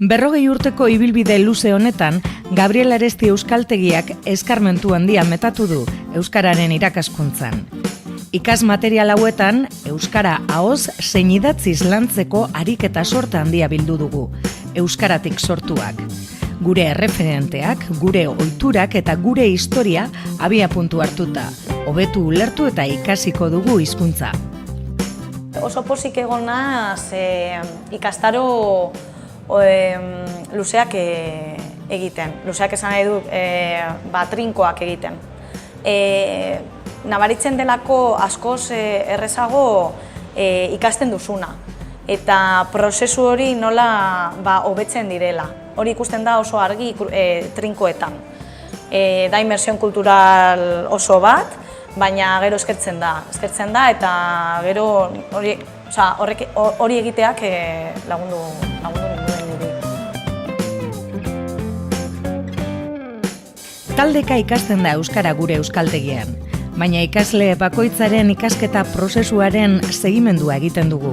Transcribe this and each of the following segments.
40 urteko ibilbide luze honetan, Gabriel Aresti euskaltegiak eskarmentu handia metatu du euskararen irakaskuntzan. Ikas material hauetan, euskara ahoz zein idatziz lantzeko ariketa sorta handia bildu dugu, euskaratik sortuak. Gure erreferenteak, gure ohiturak eta gure historia abiapuntu hartuta, hobetu ulertu eta ikasiko dugu hizkuntza. Oso pozik egon naiz ikastaro luzeak egiten. Luzeak esan nahi dut trinkoak egiten. Nabaritzen delako askoz errezago ikasten duzuna. Eta prozesu hori nola hobetzen direla. Hori ikusten da oso argi trinkoetan. Da inmersion kultural oso bat, baina gero eskertzen da eta gero hori egiteak lagundu ninduen niri. Taldeka ikasten da euskara gure euskaltegian, baina ikasle bakoitzaren ikasketa prozesuaren segimendua egiten dugu,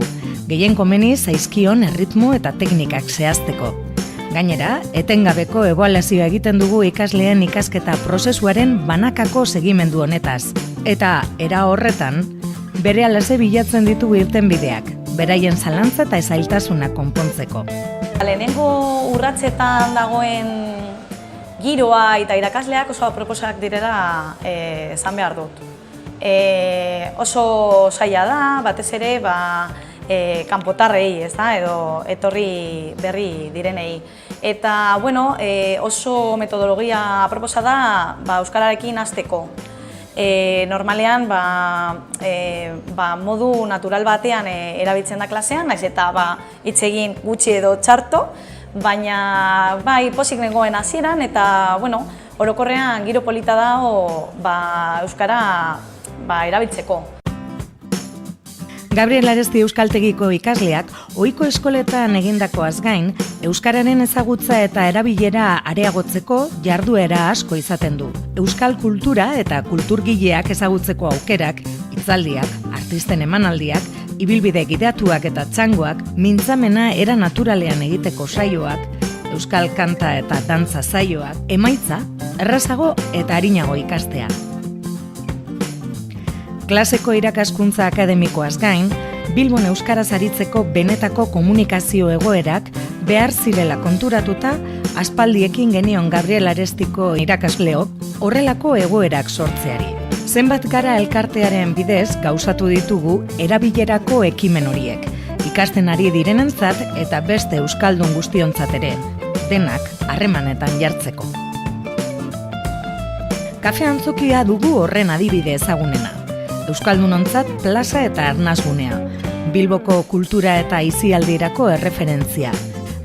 gehien komeni zaizkion erritmo eta teknikak zehazteko. Gainera, etengabeko ebaluazioa egiten dugu ikasleen ikasketa prozesuaren banakako segimendu honetaz. Eta, era horretan, berehalase bilatzen ditugu irtenbideak, beraien zalantza eta zailtasuna konpontzeko. Lehenengo urratsetan dagoen giroa eta irakasleak oso aproposak direla esan behar dut. Oso zaila da, batez ere, kanpotarrei, edo etorri berri direnei. Eta, oso metodologia aproposa da euskararekin hasteko. Normalean, modu natural batean erabiltzen da klasean, naiz eta hitz egin gutxi edo txarto, baina pozik nengoen hasieran eta, orokorrean giro polita da euskara erabiltzeko. Gabriel Aresti euskaltegiko ikasleak ohiko eskoletan egindakoaz gain, euskararen ezagutza eta erabilera areagotzeko jarduera asko izaten du. Euskal kultura eta kulturgileak ezagutzeko aukerak, hitzaldiak, artisten emanaldiak, ibilbide gidatuak eta txangoak, mintzamena era naturalean egiteko saioak, euskal kanta eta dantza saioak, emaitza, errazago eta arinago ikastea. Klaseko irakaskuntza akademikoaz gain, Bilbon euskaraz aritzeko benetako komunikazio egoerak behar zirela konturatuta, aspaldiekin genion Gabriel Arestiko irakasleok horrelako egoerak sortzeari. Zenbat gara elkartearen bidez gauzatu ditugu erabilerako ekimen horiek, ikasten ari direnentzat eta beste euskaldun guztiontzat ere, denak harremanetan jartzeko. Kafe Antzokia dugu horren adibide ezagunena. Euskaldunontzat plaza eta arnasgunea, Bilboko kultura eta aisialdirako erreferentzia.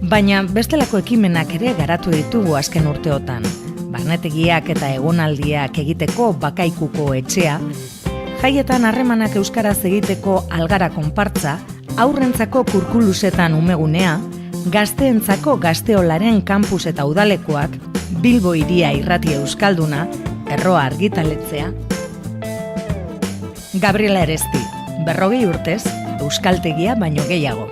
Baina bestelako ekimenak ere garatu ditugu azken urteotan. Barnetegiak eta egonaldiak egiteko bakaikuko etxea, jaietan harremanak euskaraz egiteko algara konpartza, aurrentzako kurkulusetan umegunea, gazteentzako gazteolaren kampus eta udalekoak, Bilbo hiria irrati euskalduna, erroa argitaletzea. Gabriel Aresti, 40 urtez, euskaltegia baino gehiago.